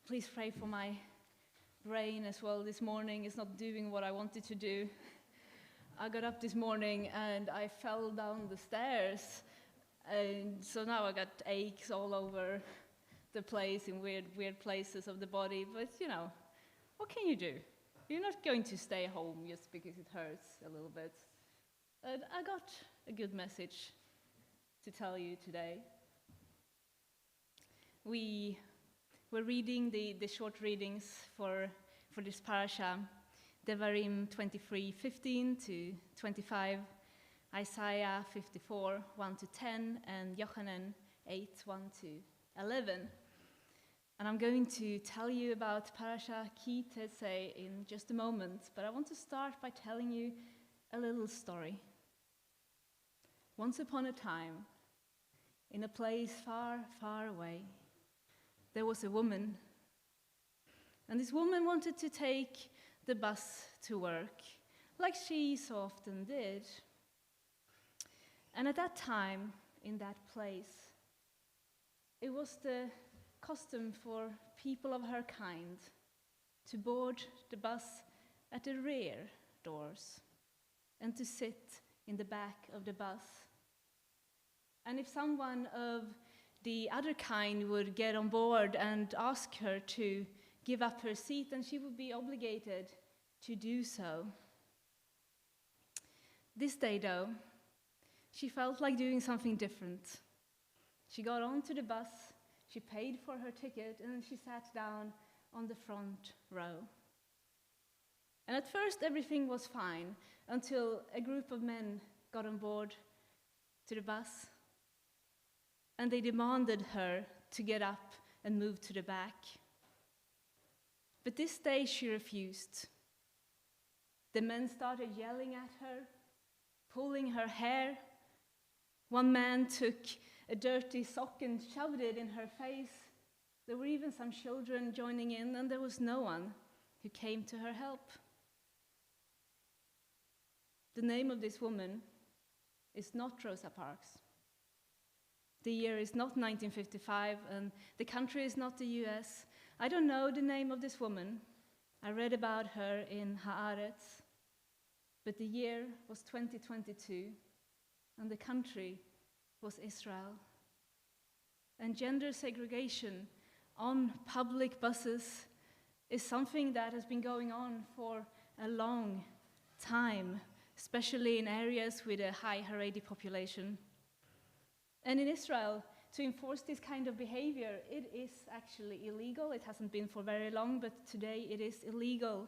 Please pray for my brain as well. This morning is not doing what I wanted to do. I got up this morning and I fell down the stairs, and so now I got aches all over the place in weird places of the body. But what can you do? You're not going to stay home just because it hurts a little bit. And I got a good message to tell you today. We're reading the short readings for this parasha, Devarim 23:15 to 25, Isaiah 54, 1 to 10, and Yochanan 8, 1 to 11. And I'm going to tell you about parasha Ki Tetzeh in just a moment, but I want to start by telling you a little story. Once upon a time, in a place far, far away, there was a woman. And this woman wanted to take the bus to work, like she so often did. And at that time, in that place, it was the custom for people of her kind to board the bus at the rear doors and to sit in the back of the bus. And if someone of the other kind would get on board and ask her to give up her seat, then she would be obligated to do so. This day, though, she felt like doing something different. She got onto the bus, she paid for her ticket, and she sat down on the front row. And at first, everything was fine until a group of men got on board to the bus. And they demanded her to get up and move to the back. But this day she refused. The men started yelling at her, pulling her hair. One man took a dirty sock and shoved it in her face. There were even some children joining in, and there was no one who came to her help. The name of this woman is not Rosa Parks. The year is not 1955, and the country is not the US. I don't know the name of this woman. I read about her in Adat, but the year was 2022, and the country was Israel. And gender segregation on public buses is something that has been going on for a long time, especially in areas with a high Haredi population. And in Israel, to enforce this kind of behavior, it is actually illegal. It hasn't been for very long, but today it is illegal.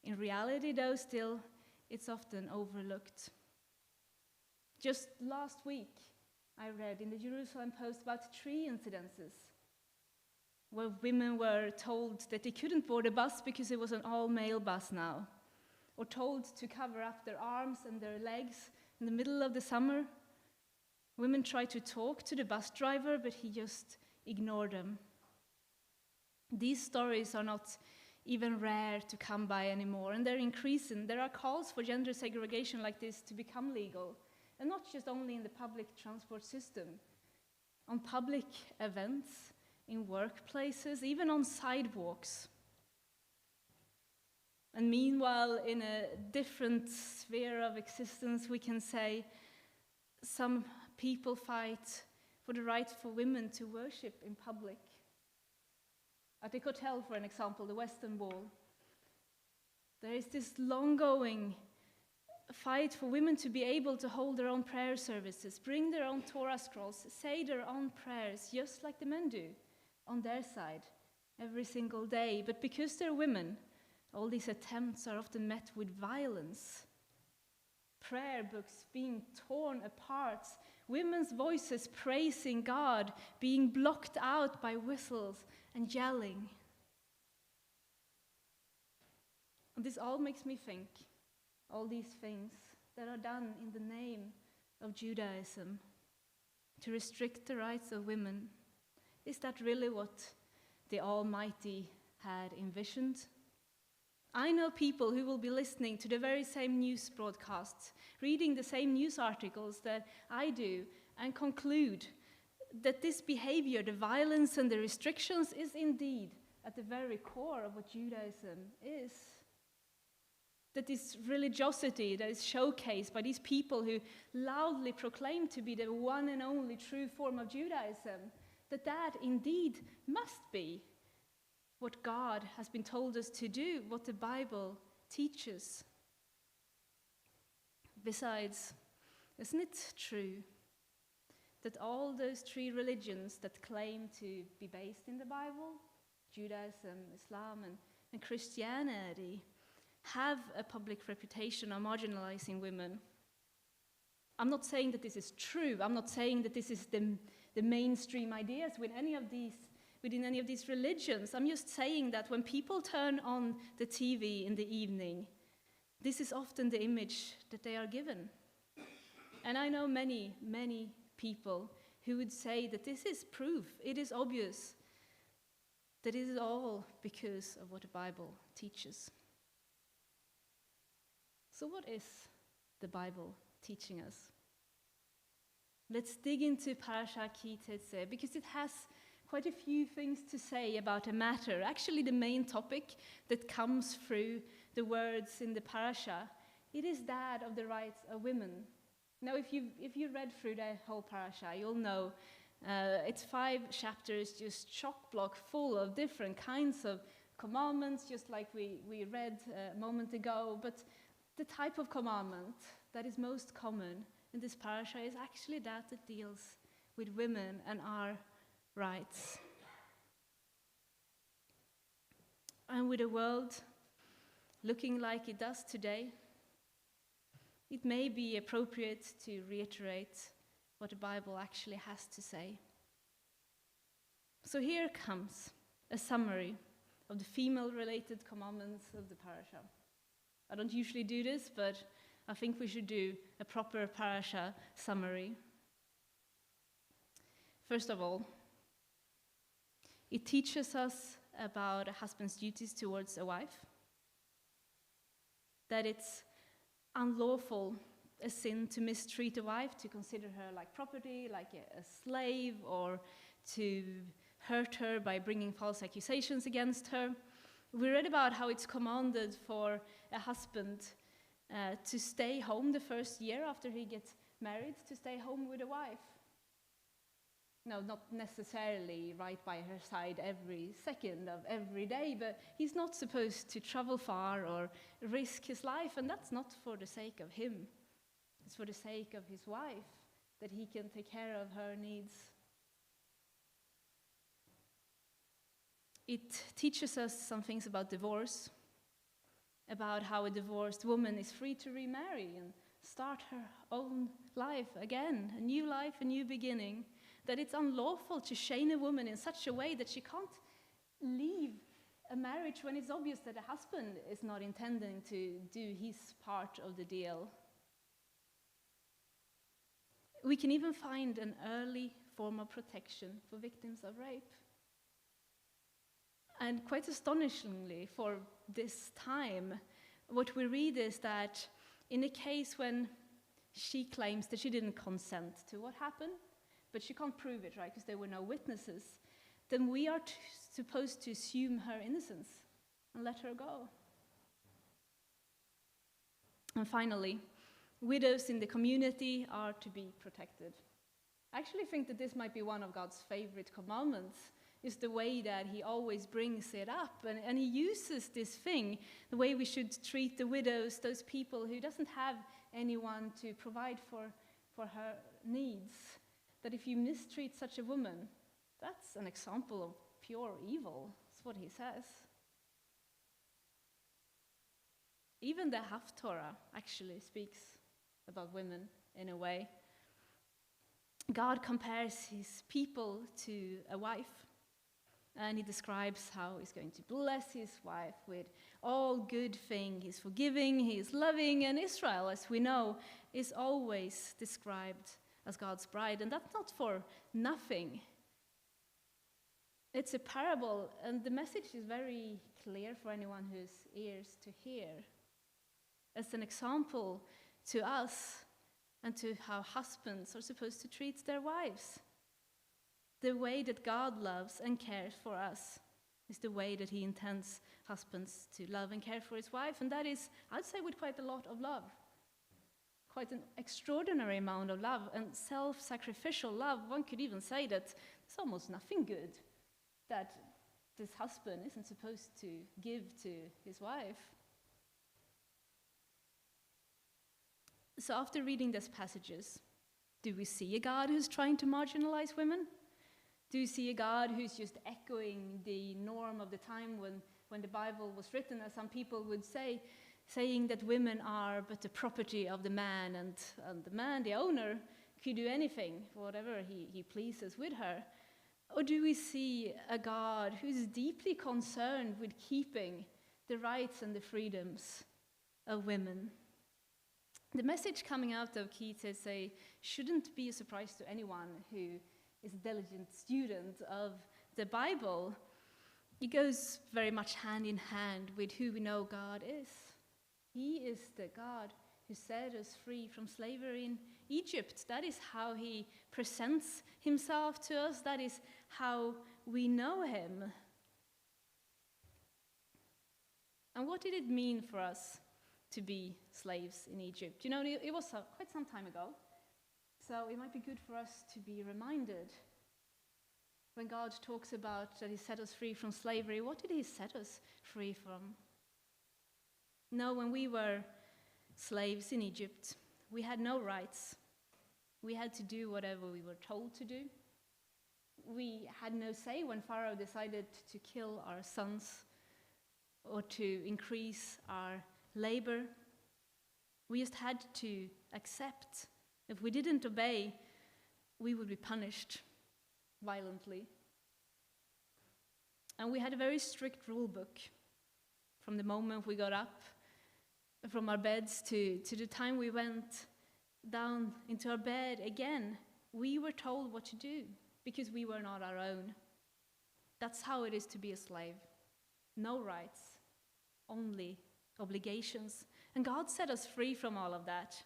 In reality, though, still, it's often overlooked. Just last week, I read in the Jerusalem Post about 3 incidences where women were told that they couldn't board a bus because it was an all-male bus now, or told to cover up their arms and their legs in the middle of the summer. Women tried to talk to the bus driver, but he just ignored them. These stories are not even rare to come by anymore, and they're increasing. There are calls for gender segregation like this to become legal, and not just only in the public transport system, on public events, in workplaces, even on sidewalks. And meanwhile, in a different sphere of existence, we can say some people fight for the right for women to worship in public. At the hotel, for an example, the Western Wall, there is this long-going fight for women to be able to hold their own prayer services, bring their own Torah scrolls, say their own prayers, just like the men do on their side every single day. But because they're women, all these attempts are often met with violence. Prayer books being torn apart, women's voices praising God being blocked out by whistles and yelling. And this all makes me think, all these things that are done in the name of Judaism to restrict the rights of women, is that really what the Almighty had envisioned? I know people who will be listening to the very same news broadcasts, reading the same news articles that I do, and conclude that this behavior, the violence and the restrictions, is indeed at the very core of what Judaism is. That this religiosity that is showcased by these people who loudly proclaim to be the one and only true form of Judaism, that indeed must be what God has been told us to do, what the Bible teaches. Besides, isn't it true that all those three religions that claim to be based in the Bible, Judaism, Islam, and Christianity, have a public reputation of marginalizing women? I'm not saying that this is true. I'm not saying that this is the mainstream ideas within any of these religions. I'm just saying that when people turn on the TV in the evening, this is often the image that they are given. And I know many, many people who would say that this is proof, it is obvious, that it is all because of what the Bible teaches. So what is the Bible teaching us? Let's dig into Parasha Ki Tetzeh, because it has quite a few things to say about a matter. Actually, the main topic that comes through the words in the parasha, it is that of the rights of women. Now, if you read through the whole parasha, you'll know it's 5 chapters, just chock-block full of different kinds of commandments, just like we read a moment ago. But the type of commandment that is most common in this parasha is actually that it deals with women and our rights. And with a world looking like it does today, it may be appropriate to reiterate what the Bible actually has to say. So here comes a summary of the female-related commandments of the parasha. I don't usually do this, but I think we should do a proper parasha summary. First of all, it teaches us about a husband's duties towards a wife, that it's unlawful, a sin to mistreat a wife, to consider her like property, like a slave, or to hurt her by bringing false accusations against her. We read about how it's commanded for a husband to stay home the first year after he gets married, to stay home with a wife. No, not necessarily right by her side every second of every day, but he's not supposed to travel far or risk his life, and that's not for the sake of him. It's for the sake of his wife, that he can take care of her needs. It teaches us some things about divorce, about how a divorced woman is free to remarry and start her own life again, a new beginning, that it's unlawful to shame a woman in such a way that she can't leave a marriage when it's obvious that a husband is not intending to do his part of the deal. We can even find an early form of protection for victims of rape. And quite astonishingly, for this time, what we read is that in a case when she claims that she didn't consent to what happened, but she can't prove it, right, because there were no witnesses, then we are supposed to assume her innocence and let her go. And finally, widows in the community are to be protected. I actually think that this might be one of God's favorite commandments, is the way that he always brings it up. And he uses this thing, the way we should treat the widows, those people who doesn't have anyone to provide for her needs. That if you mistreat such a woman, that's an example of pure evil. That's what he says. Even the Haftorah actually speaks about women in a way. God compares his people to a wife, and he describes how he's going to bless his wife with all good things. He's forgiving, he's loving, and Israel, as we know, is always described as God's bride, and that's not for nothing. It's a parable, and the message is very clear for anyone who has ears to hear. As an example to us and to how husbands are supposed to treat their wives. The way that God loves and cares for us It's the way that he intends husbands to love and care for his wife, and that is, I'd say, with quite a lot of love. Quite an extraordinary amount of love and self-sacrificial love. One could even say that there's almost nothing good that this husband isn't supposed to give to his wife. So after reading these passages, do we see a God who's trying to marginalize women? Do you see a God who's just echoing the norm of the time when the Bible was written, as some people would say, saying that women are but the property of the man, and the man, the owner, could do anything, whatever he pleases with her? Or do we see a God who's deeply concerned with keeping the rights and the freedoms of women? The message coming out of Tetzeh shouldn't be a surprise to anyone who is a diligent student of the Bible. It goes very much hand in hand with who we know God is. He is the God who set us free from slavery in Egypt. That is how he presents himself to us. That is how we know him. And what did it mean for us to be slaves in Egypt? You know, it was quite some time ago. So it might be good for us to be reminded. When God talks about that he set us free from slavery, what did he set us free from? No, when we were slaves in Egypt, we had no rights. We had to do whatever we were told to do. We had no say when Pharaoh decided to kill our sons or to increase our labor. We just had to accept. If we didn't obey, we would be punished violently. And we had a very strict rule book from the moment we got up from our beds to the time we went down into our bed again. We were told what to do because we were not our own. That's how it is to be a slave. No rights, only obligations. And God set us free from all of that.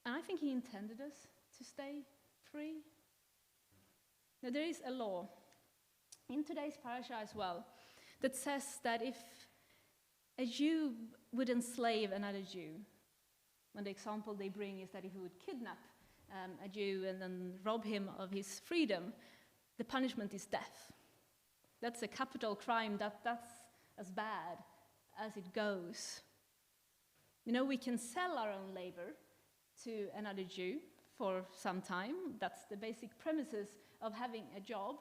And I think he intended us to stay free. Now there is a law in today's parasha as well that says that if a Jew would enslave another Jew, and the example they bring is that if he would kidnap a Jew and then rob him of his freedom, the punishment is death. That's a capital crime. That's as bad as it goes. You know, we can sell our own labor to another Jew for some time. That's the basic premises of having a job.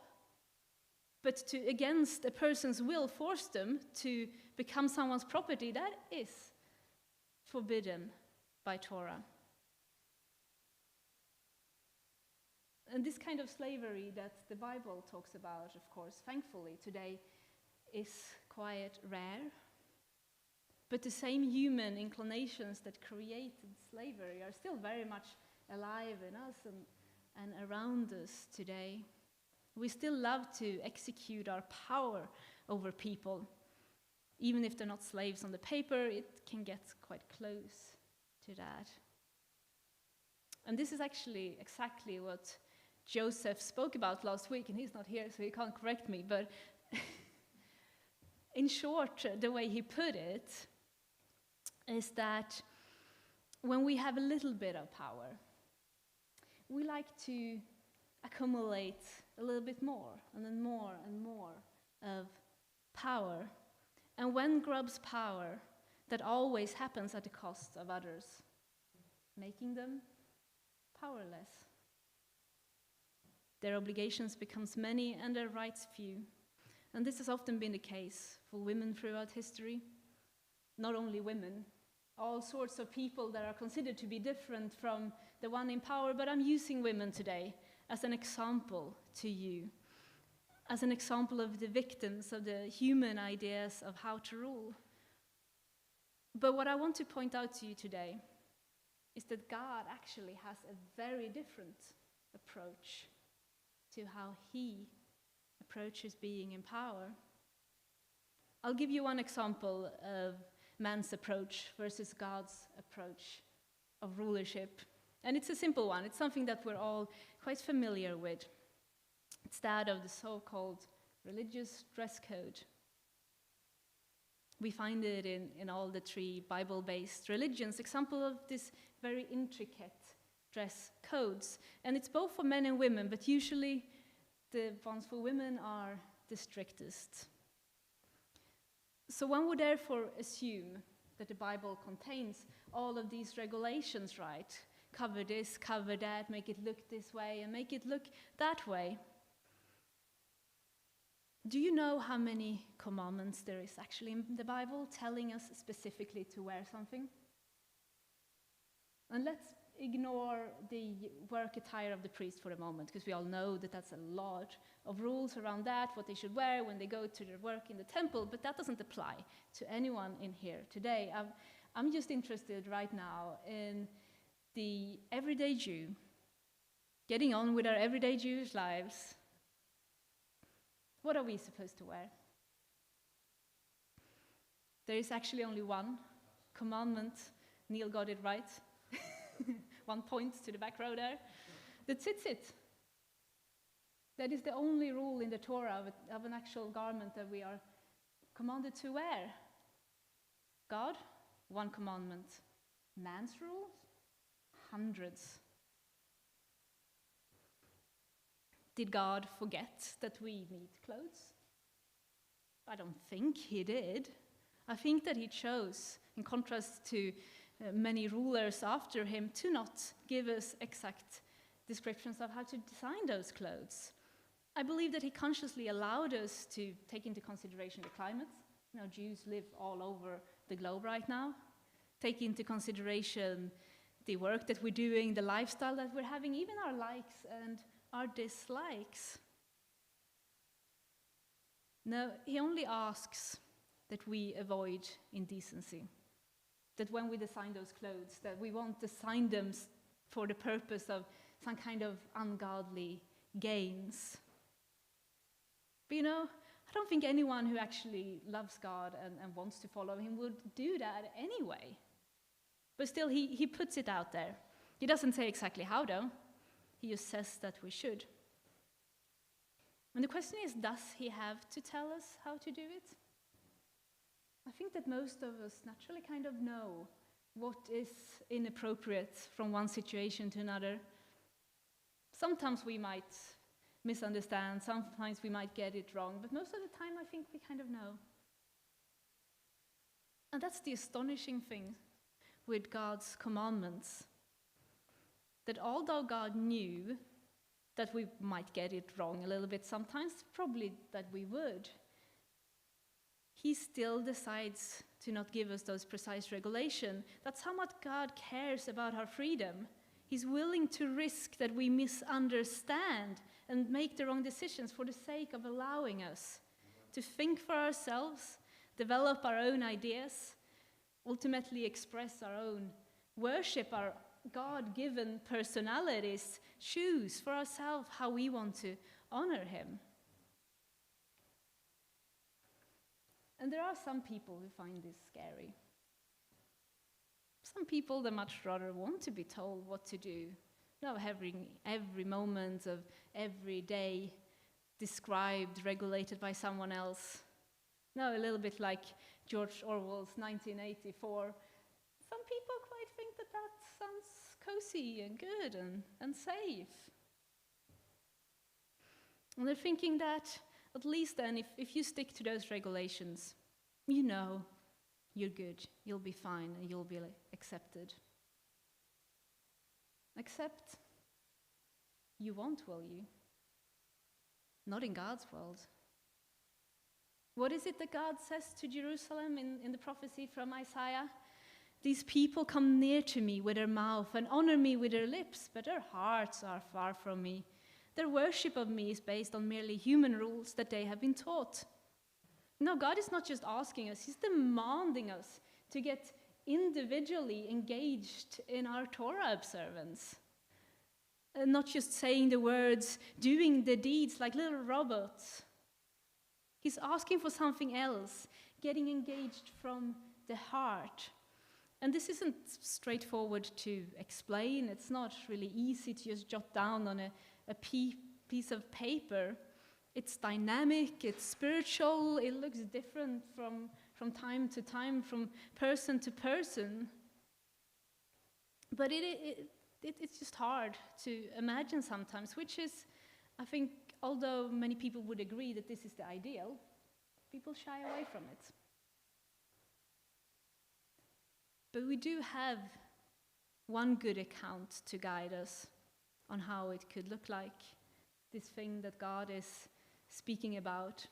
But to, against a person's will, force them to become someone's property, that is forbidden by Torah. And this kind of slavery that the Bible talks about, of course, thankfully, today is quite rare. But the same human inclinations that created slavery are still very much alive in us and around us today. We still love to execute our power over people. Even if they're not slaves on the paper, it can get quite close to that. And this is actually exactly what Joseph spoke about last week, and he's not here, so he can't correct me. But in short, the way he put it is that when we have a little bit of power, we like to accumulate a little bit more, and then more and more of power. And when grabs power, that always happens at the cost of others, making them powerless. Their obligations becomes many and their rights few. And this has often been the case for women throughout history. Not only women, all sorts of people that are considered to be different from the one in power, but I'm using women today as an example to you, as an example of the victims of the human ideas of how to rule. But what I want to point out to you today is that God actually has a very different approach to how he approaches being in power. I'll give you one example of man's approach versus God's approach of rulership. And it's a simple one. It's something that we're all quite familiar with. It's that of the so-called religious dress code. We find it in all the 3 Bible-based religions, example of this very intricate dress codes. And it's both for men and women, but usually the ones for women are the strictest. So one would therefore assume that the Bible contains all of these regulations, right? Cover this, cover that, make it look this way, and make it look that way. Do you know how many commandments there is actually in the Bible telling us specifically to wear something? And let's ignore the work attire of the priest for a moment, because we all know that that's a lot of rules around that, what they should wear when they go to their work in the temple, but that doesn't apply to anyone in here today. I'm just interested right now in the everyday Jew, getting on with our everyday Jewish lives. What are we supposed to wear? There is actually only one commandment. Neil got it right. 1 point to the back row there. The tzitzit. That is the only rule in the Torah of an actual garment that we are commanded to wear. God, 1 commandment. Man's rules, hundreds. Did God forget that we need clothes? I don't think he did. I think that he chose, in contrast to many rulers after him, to not give us exact descriptions of how to design those clothes. I believe that he consciously allowed us to take into consideration the climate. You know, Jews live all over the globe right now. Take into consideration the work that we're doing, the lifestyle that we're having, even our likes and our dislikes. No, he only asks that we avoid indecency. That when we design those clothes, that we won't design them for the purpose of some kind of ungodly gains. But you know, I don't think anyone who actually loves God and wants to follow him would do that anyway. But still, he puts it out there. He doesn't say exactly how, though. He just says that we should. And the question is, does he have to tell us how to do it? I think that most of us naturally kind of know what is inappropriate from one situation to another. Sometimes we might misunderstand, sometimes we might get it wrong, but most of the time I think we kind of know. And that's the astonishing thing with God's commandments. That although God knew that we might get it wrong a little bit sometimes, probably that we would, he still decides to not give us those precise regulations. That's how much God cares about our freedom. He's willing to risk that we misunderstand and make the wrong decisions for the sake of allowing us to think for ourselves, develop our own ideas, ultimately express our own worship, our God-given personalities, choose for ourselves how we want to honor him. And there are some people who find this scary. Some people that much rather want to be told what to do. No, having every moment of every day described, regulated by someone else. No, a little bit like George Orwell's 1984. Some people quite think that that sounds cozy and good and safe. And they're thinking that at least then, if you stick to those regulations, you know you're good, you'll be fine, and you'll be accepted. Except you won't, will you? Not in God's world. What is it that God says to Jerusalem in the prophecy from Isaiah? These people come near to me with their mouth and honor me with their lips, but their hearts are far from me. Their worship of me is based on merely human rules that they have been taught. No, God is not just asking us, he's demanding us to get individually engaged in our Torah observance. And not just saying the words, doing the deeds like little robots. He's asking for something else, getting engaged from the heart. And this isn't straightforward to explain. It's not really easy to just jot down on a piece of paper. It's dynamic, it's spiritual, it looks different from time to time, from person to person. But it's just hard to imagine sometimes, which is, I think, although many people would agree that this is the ideal, people shy away from it. But we do have one good account to guide us on how it could look like, this thing that God is speaking about,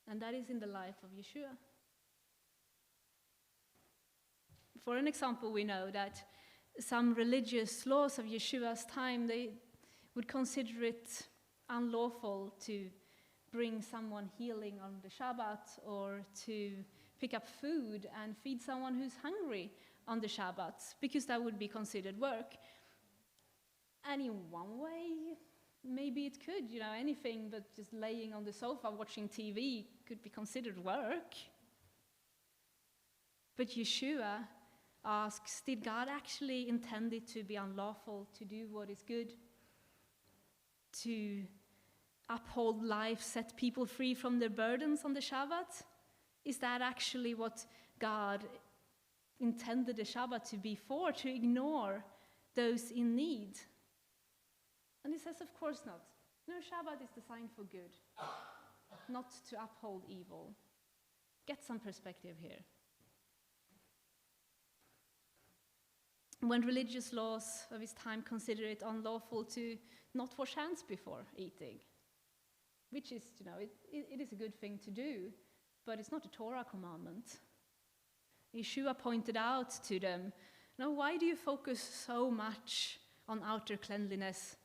and that is in the life of Yeshua. For an example, we know that some religious laws of Yeshua's time, they would consider it unlawful to bring someone healing on the Shabbat, or to pick up food and feed someone who's hungry on the Shabbat, because that would be considered work. And in one way, maybe it could, anything but just laying on the sofa watching TV could be considered work. But Yeshua asks, did God actually intend it to be unlawful to do what is good? To uphold life, set people free from their burdens on the Shabbat? Is that actually what God intended the Shabbat to be for, to ignore those in need? And he says, of course not. No, Shabbat is designed for good, not to uphold evil. Get some perspective here. When religious laws of his time consider it unlawful to not wash hands before eating, which is, it is a good thing to do, but it's not a Torah commandment. Yeshua pointed out to them, why do you focus so much on outer cleanliness?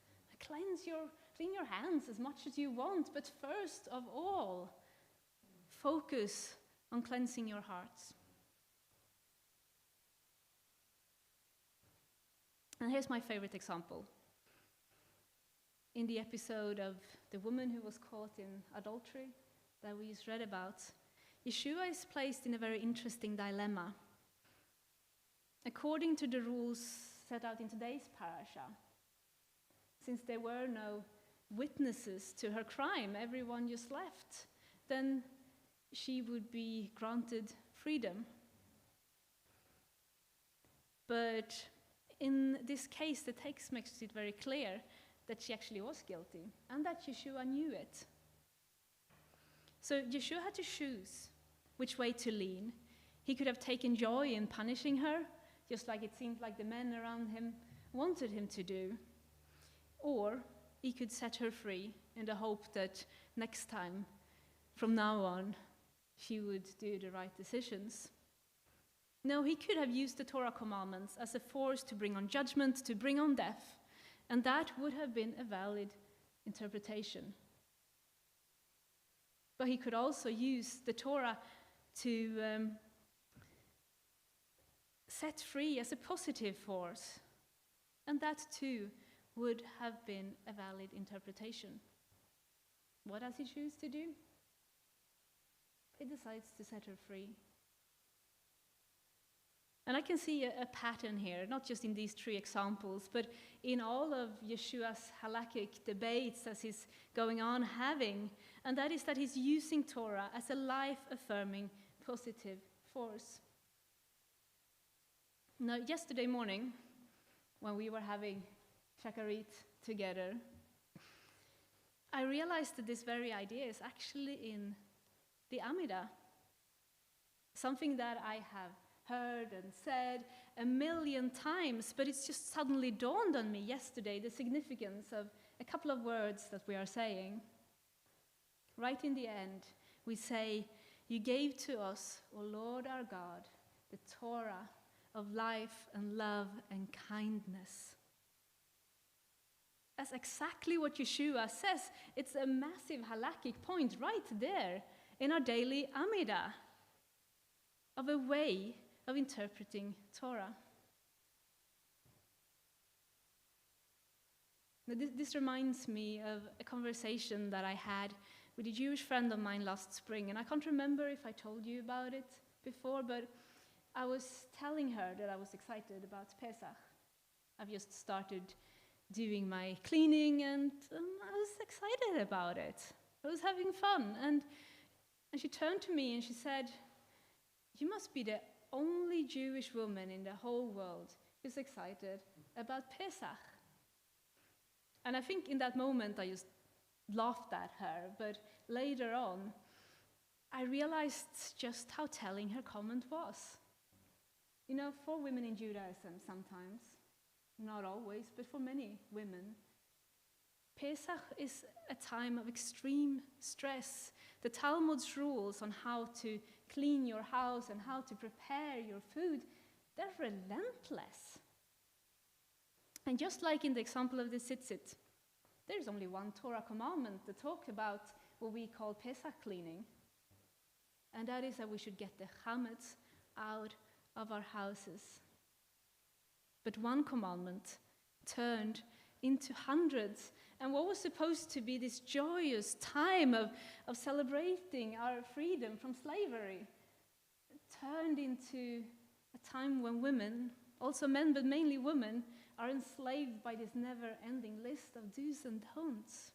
Clean your hands as much as you want, but first of all, focus on cleansing your hearts. And here's my favorite example. In the episode of the woman who was caught in adultery that we just read about, Yeshua is placed in a very interesting dilemma. According to the rules set out in today's parasha, since there were no witnesses to her crime, everyone just left, then she would be granted freedom. But in this case, the text makes it very clear that she actually was guilty, and that Yeshua knew it. So Yeshua had to choose which way to lean. He could have taken joy in punishing her, just like it seemed like the men around him wanted him to do. Or he could set her free in the hope that next time, from now on, she would do the right decisions. No, he could have used the Torah commandments as a force to bring on judgment, to bring on death, and that would have been a valid interpretation. But he could also use the Torah to set free as a positive force, and that too would have been a valid interpretation. What does he choose to do? He decides to set her free. And I can see a pattern here, not just in these three examples, but in all of Yeshua's halakhic debates as he's going on having, and that is that he's using Torah as a life-affirming, positive force. Now, yesterday morning, when we were having Shakarit together, I realized that this very idea is actually in the Amida, something that I have heard and said a million times, but it's just suddenly dawned on me yesterday, the significance of a couple of words that we are saying. Right in the end, we say, "You gave to us, O Lord our God, the Torah of life and love and kindness." That's exactly what Yeshua says. It's a massive halakhic point right there in our daily Amida of a way of interpreting Torah. Now, this reminds me of a conversation that I had with a Jewish friend of mine last spring, and I can't remember if I told you about it before, but I was telling her that I was excited about Pesach. I've just started doing my cleaning, and I was excited about it. I was having fun. And she turned to me and she said, "You must be the only Jewish woman in the whole world who's excited about Pesach." And I think in that moment I just laughed at her, but later on I realized just how telling her comment was. You know, for women in Judaism sometimes, not always, but for many women, Pesach is a time of extreme stress. The Talmud's rules on how to clean your house and how to prepare your food, they're relentless. And just like in the example of the tzitzit, there's only one Torah commandment that talks about what we call Pesach cleaning. And that is that we should get the chametz out of our houses. But one commandment turned into hundreds. And what was supposed to be this joyous time of celebrating our freedom from slavery turned into a time when women, also men, but mainly women, are enslaved by this never-ending list of do's and don'ts.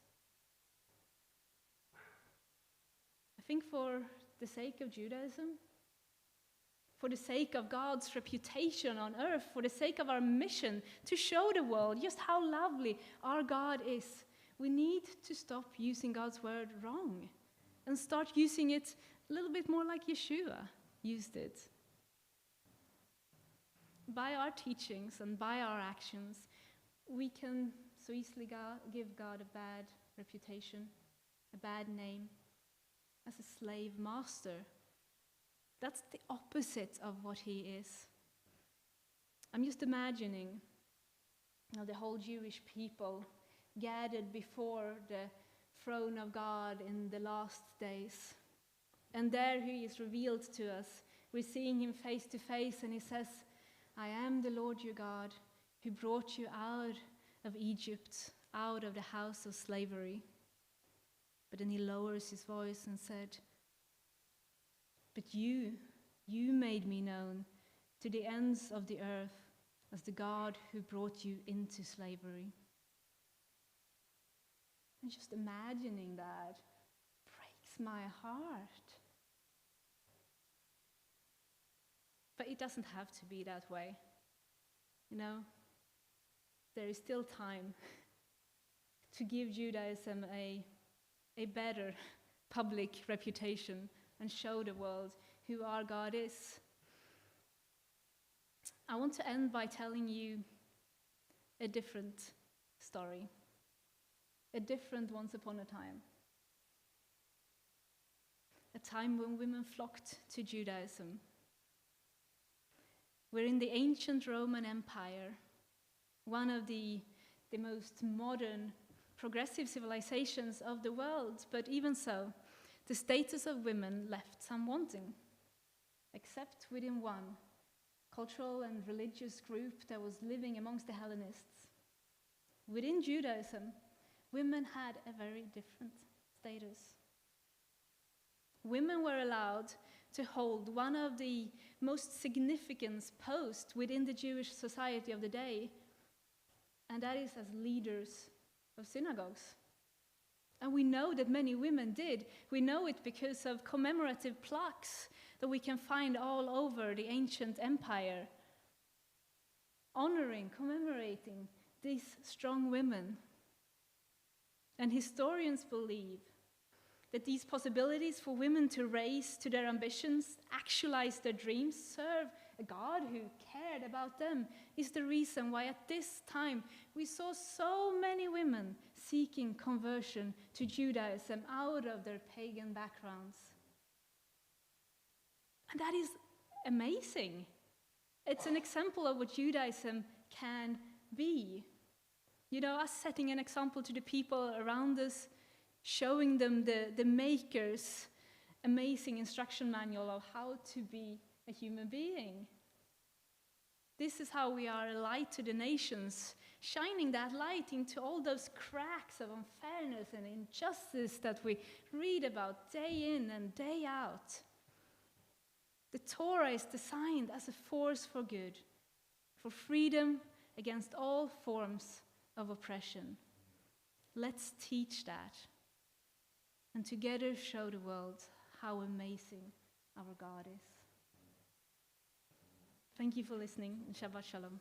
I think for the sake of Judaism, for the sake of God's reputation on earth, for the sake of our mission to show the world just how lovely our God is, we need to stop using God's word wrong and start using it a little bit more like Yeshua used it. By our teachings and by our actions, we can so easily give God a bad reputation, a bad name, as a slave master. That's the opposite of what he is. I'm just imagining the whole Jewish people gathered before the throne of God in the last days. And there he is revealed to us. We're seeing him face to face, and he says, "I am the Lord your God, who brought you out of Egypt, out of the house of slavery." But then he lowers his voice and said, "But you made me known to the ends of the earth as the God who brought you into slavery." And just imagining that breaks my heart. But it doesn't have to be that way. You know, there is still time to give Judaism a better public reputation and show the world who our God is. I want to end by telling you a different story, a different once upon a time when women flocked to Judaism. We're in the ancient Roman Empire, one of the most modern, progressive civilizations of the world, but even so, the status of women left some wanting, except within one cultural and religious group that was living amongst the Hellenists. Within Judaism, women had a very different status. Women were allowed to hold one of the most significant posts within the Jewish society of the day, and that is as leaders of synagogues. And we know that many women did. We know it because of commemorative plaques that we can find all over the ancient empire, honoring, commemorating these strong women. And historians believe that these possibilities for women to raise to their ambitions, actualize their dreams, serve a God who cared about them, is the reason why at this time we saw so many women seeking conversion to Judaism out of their pagan backgrounds. And that is amazing. It's an example of what Judaism can be. You know, us setting an example to the people around us, showing them the Maker's amazing instruction manual of how to be a human being. This is how we are a light to the nations, shining that light into all those cracks of unfairness and injustice that we read about day in and day out. The Torah is designed as a force for good, for freedom against all forms of oppression. Let's teach that. and together show the world how amazing our God is. Thank you for listening, and Shabbat Shalom.